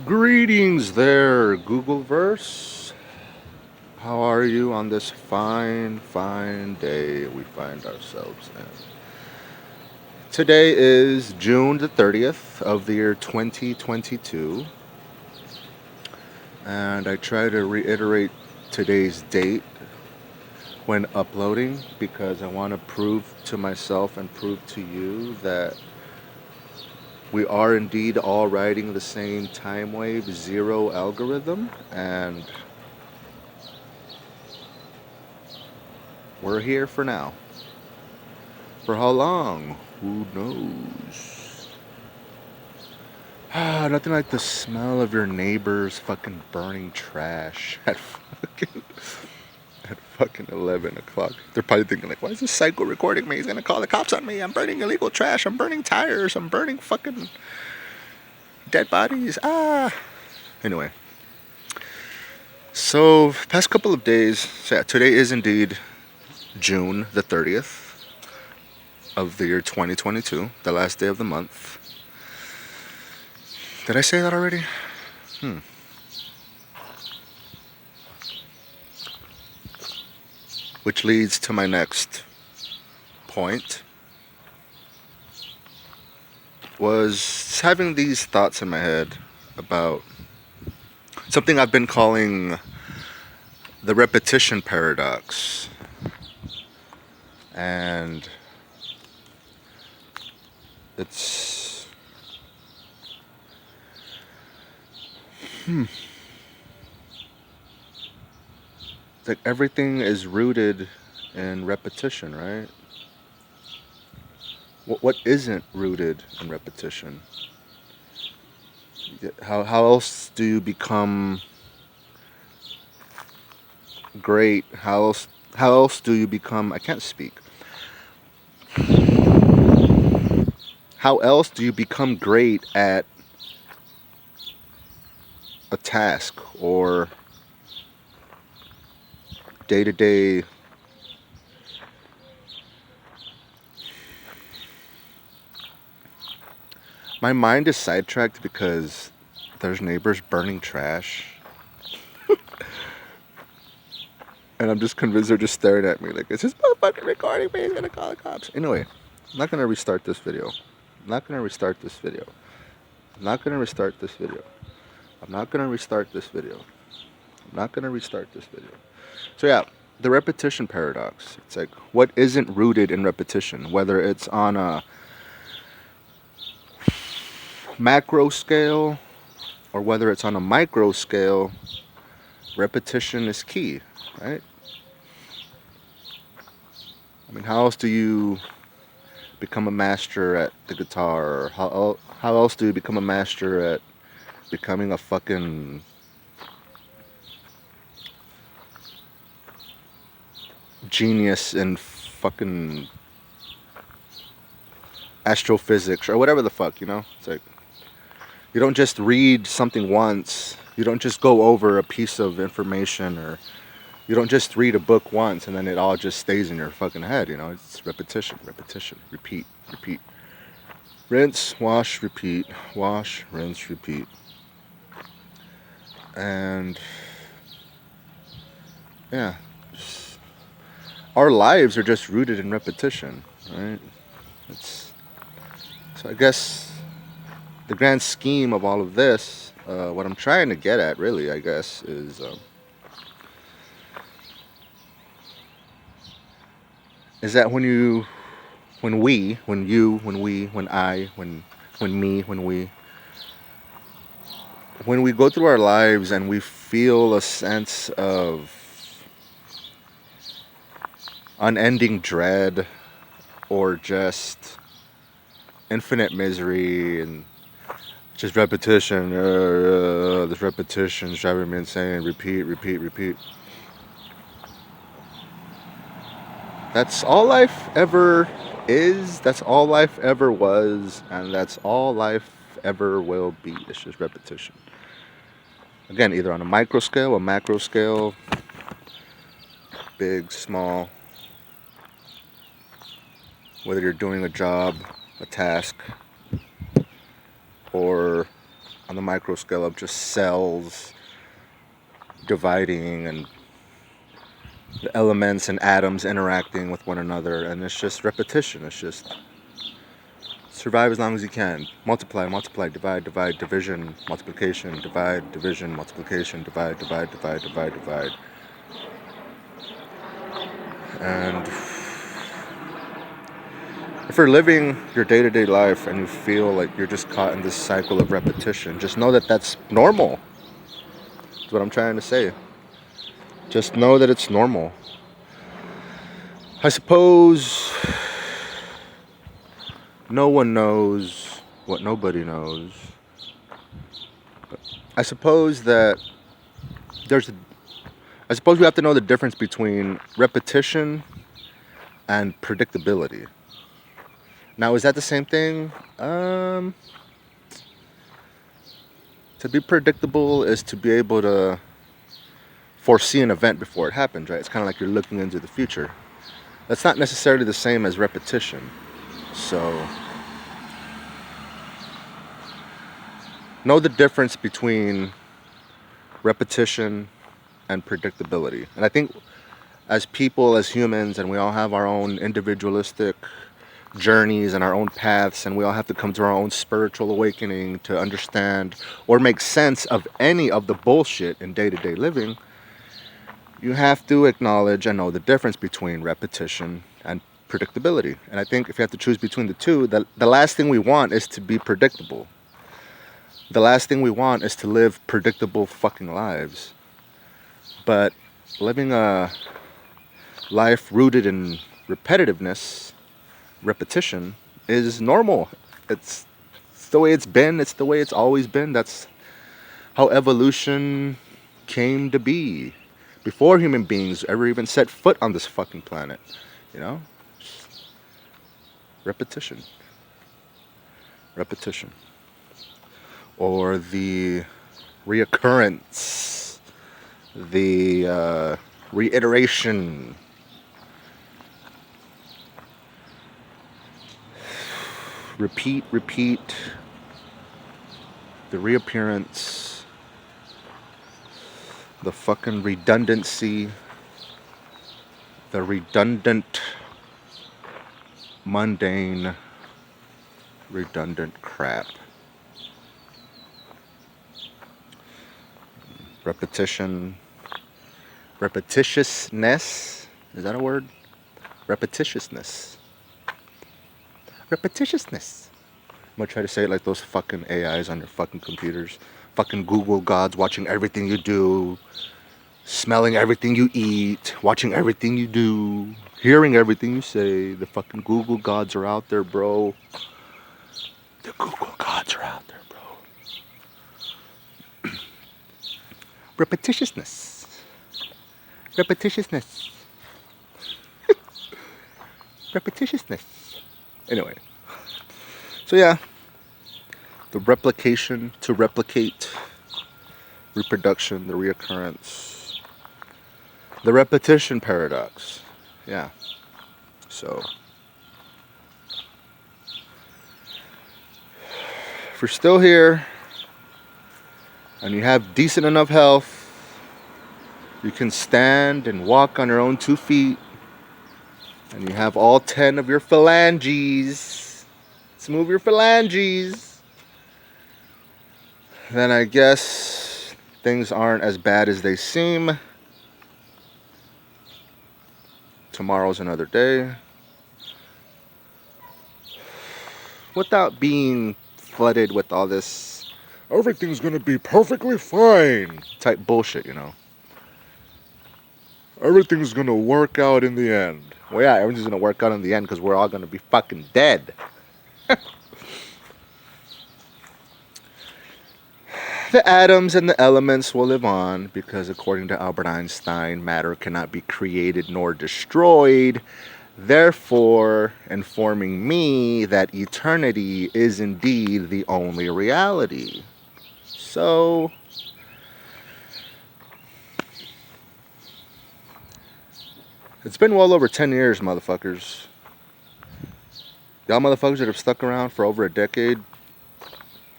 Greetings there, Googleverse. How are you on this fine, fine day we find ourselves in? Today is June the 30th of the year 2022, and I try to reiterate today's date when uploading because I want to prove to myself and prove to you that we are indeed all riding the same time wave zero algorithm, and we're here for now. For how long? Who knows? Nothing like the smell of your neighbor's fucking burning trash at fucking 11 o'clock. They're probably thinking like, why is this psycho recording me? He's gonna call the cops on me. I'm burning illegal trash. I'm burning tires. I'm burning fucking dead bodies. Anyway. So, past couple of days, so yeah, today is indeed June the 30th of the year 2022, the last day of the month. Did I say that already? Which leads to my next point, was having these thoughts in my head about something I've been calling the repetition paradox. And it's like everything is rooted in repetition, right? What isn't rooted in repetition? How else do you become great? How else do you become, I can't speak. How else do you become great at a task or day-to-day My mind is sidetracked because there's neighbors burning trash. And I'm just convinced they're just staring at me like, is this motherfucker recording me? He's gonna call the cops. Anyway, I'm not gonna restart this video. I'm not gonna restart this video. I'm not gonna restart this video. I'm not gonna restart this video. I'm not gonna restart this video. So yeah, the repetition paradox. It's like, what isn't rooted in repetition? Whether it's on a macro scale or whether it's on a micro scale, repetition is key, right? I mean, how else do you become a master at the guitar? Or how else do you become a master at becoming a fucking genius in fucking astrophysics or whatever the fuck, you know? It's like, you don't just read something once. You don't just go over a piece of information, or you don't just read a book once and then it all just stays in your fucking head, you know? It's repetition, repetition, repeat, repeat. Rinse, wash, repeat. Wash, rinse, repeat. And yeah, our lives are just rooted in repetition, right? So I guess the grand scheme of all of this, what I'm trying to get at really, I guess, is that when you, when we, when you, when we, when I, when me, when we go through our lives and we feel a sense of unending dread or just infinite misery and just repetition, this repetition is driving me insane, repeat, repeat, repeat. That's all life ever is, that's all life ever was, and that's all life ever will be. It's just repetition. Again, either on a micro scale, a macro scale, big, small, whether you're doing a job, a task, or on the micro scale of just cells dividing and the elements and atoms interacting with one another, and it's just repetition. It's just survive as long as you can. Multiply, multiply, divide, divide, division, multiplication, divide, division, multiplication, divide, divide, divide, divide, divide. And if you're living your day-to-day life and you feel like you're just caught in this cycle of repetition, just know that that's normal. That's what I'm trying to say. Just know that it's normal. I suppose no one knows what nobody knows. But I suppose that I suppose we have to know the difference between repetition and predictability. Now, is that the same thing? To be predictable is to be able to foresee an event before it happens, right? It's kind of like you're looking into the future. That's not necessarily the same as repetition. So, know the difference between repetition and predictability. And I think as people, as humans, and we all have our own individualistic journeys and our own paths, and we all have to come to our own spiritual awakening to understand or make sense of any of the bullshit in day-to-day living. You have to acknowledge and know the difference between repetition and predictability. And I think if you have to choose between the two, the last thing we want is to be predictable. The last thing we want is to live predictable fucking lives. But living a life rooted in repetitiveness, repetition, is normal. It's the way it's been. It's the way it's always been. That's how evolution came to be. Before human beings ever even set foot on this fucking planet. You know? Repetition. Repetition. Or the reoccurrence. The reiteration. Repeat, repeat. The reappearance. The fucking redundancy, the redundant, mundane, redundant crap. Repetition, repetitiousness, is that a word? Repetitiousness. Repetitiousness. I'm gonna try to say it like those fucking AIs on your fucking computers. Fucking Google gods watching everything you do, smelling everything you eat, watching everything you do, hearing everything you say. The fucking Google gods are out there, bro. The Google gods are out there, bro. Repetitiousness. Repetitiousness. Repetitiousness. Anyway. So yeah. The replication, to replicate, reproduction, the reoccurrence, the repetition paradox. Yeah. So, if you're still here and you have decent enough health, you can stand and walk on your own 2 feet, and you have all 10 of your phalanges, let's move your phalanges, then I guess things aren't as bad as they seem. Tomorrow's another day. Without being flooded with all this, everything's gonna be perfectly fine type bullshit, you know. Everything's gonna work out in the end. Well, yeah, everything's gonna work out in the end because we're all gonna be fucking dead. The atoms and the elements will live on because, according to Albert Einstein, matter cannot be created nor destroyed, therefore informing me that eternity is indeed the only reality. So, it's been well over 10 years, motherfuckers. Y'all motherfuckers that have stuck around for over a decade,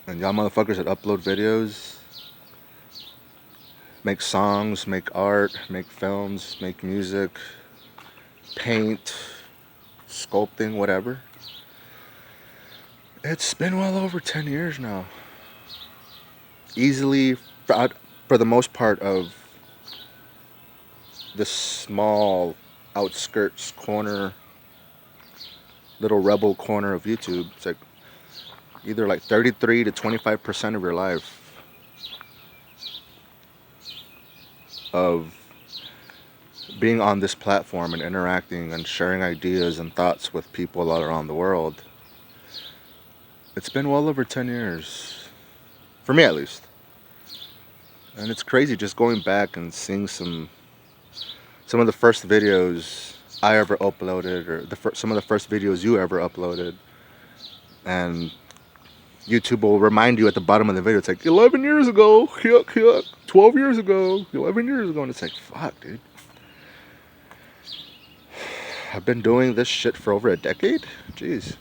And y'all motherfuckers that upload videos, make songs, make art, make films, make music, paint, sculpting, whatever. It's been well over 10 years now. Easily, for the most part of this small outskirts corner, little rebel corner of YouTube, it's like either like 33 to 25% of your life of being on this platform and interacting and sharing ideas and thoughts with people all around the world. It's been well over 10 years, for me at least. And it's crazy just going back and seeing some of the first videos I ever uploaded, or some of the first videos you ever uploaded. And YouTube will remind you at the bottom of the video, it's like 11 years ago, 12 years ago, 11 years ago. And it's like, fuck, dude. I've been doing this shit for over a decade? Jeez.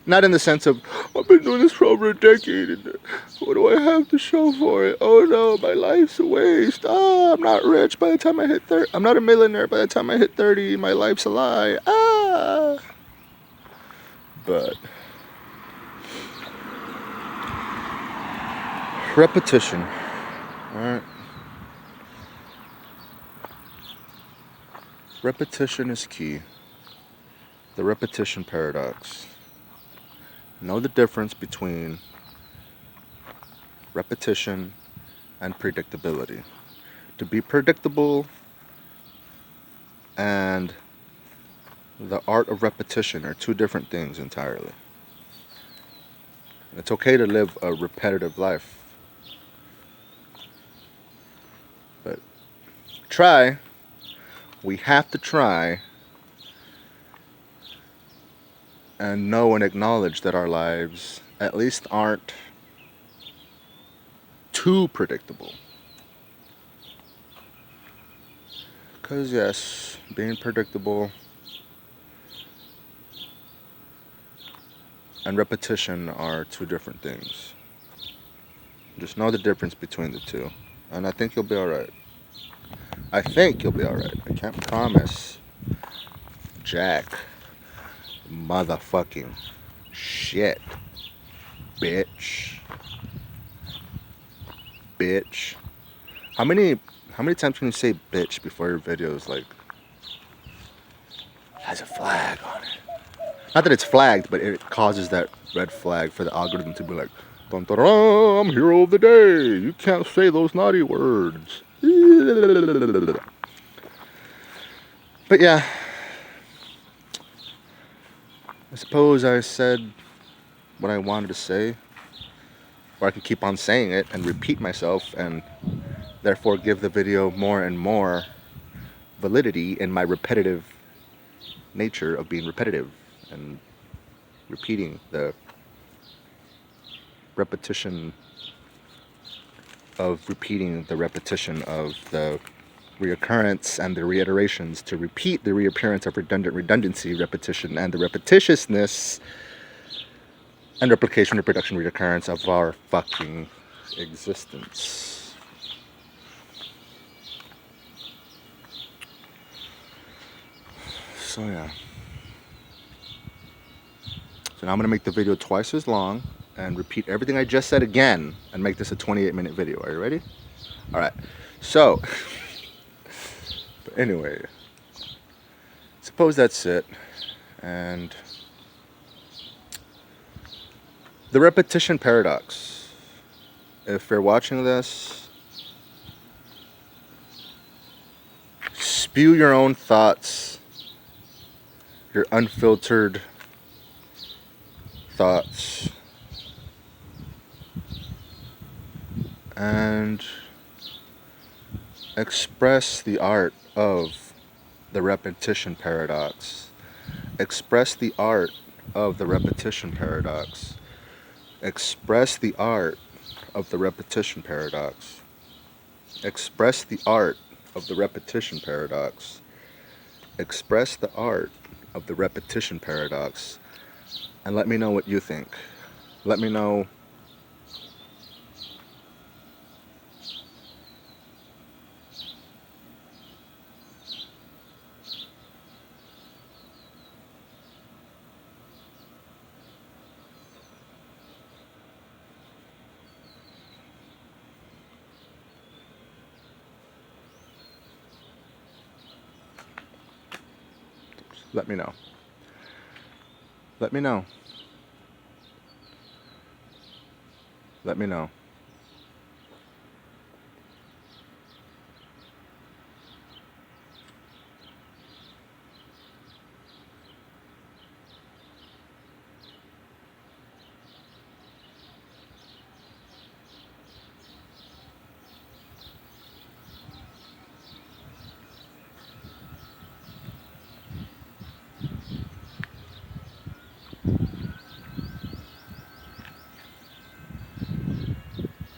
Not in the sense of, I've been doing this for over a decade, and what do I have to show for it? Oh no, my life's a waste. Oh, I'm not rich by the time I hit 30. I'm not a millionaire by the time I hit 30. My life's a lie. Ah. But repetition. Alright. Repetition is key. The repetition paradox. Know the difference between repetition and predictability. To be predictable and the art of repetition are two different things entirely. It's okay to live a repetitive life, but we have to try and know and acknowledge that our lives at least aren't too predictable. Because yes, being predictable and repetition are two different things. Just know the difference between the two, and I think you'll be alright. I think you'll be alright. I can't promise jack motherfucking shit, bitch. How many times can you say bitch before your video is like has a flag on it? Not that it's flagged, but it causes that red flag for the algorithm to be like, dun, dun, dun, I'm hero of the day. You can't say those naughty words. But yeah, I suppose I said what I wanted to say, or I could keep on saying it and repeat myself and therefore give the video more and more validity in my repetitive nature of being repetitive and repeating the repetition of the reoccurrence and the reiterations to repeat the reappearance of redundancy, repetition, and the repetitiousness and replication, reproduction, reoccurrence of our fucking existence. So yeah. So now I'm going to make the video twice as long and repeat everything I just said again and make this a 28-minute video. Are you ready? Alright. So, but anyway, suppose that's it. And the repetition paradox. If you're watching this, spew your own thoughts, your unfiltered thoughts, and express the art of the repetition paradox. Express the art of the repetition paradox. Express the art of the repetition paradox. Express the art of the repetition paradox. Express the art of the repetition paradox. And let me know what you think. Let me know Let me know. Let me know. Let me know.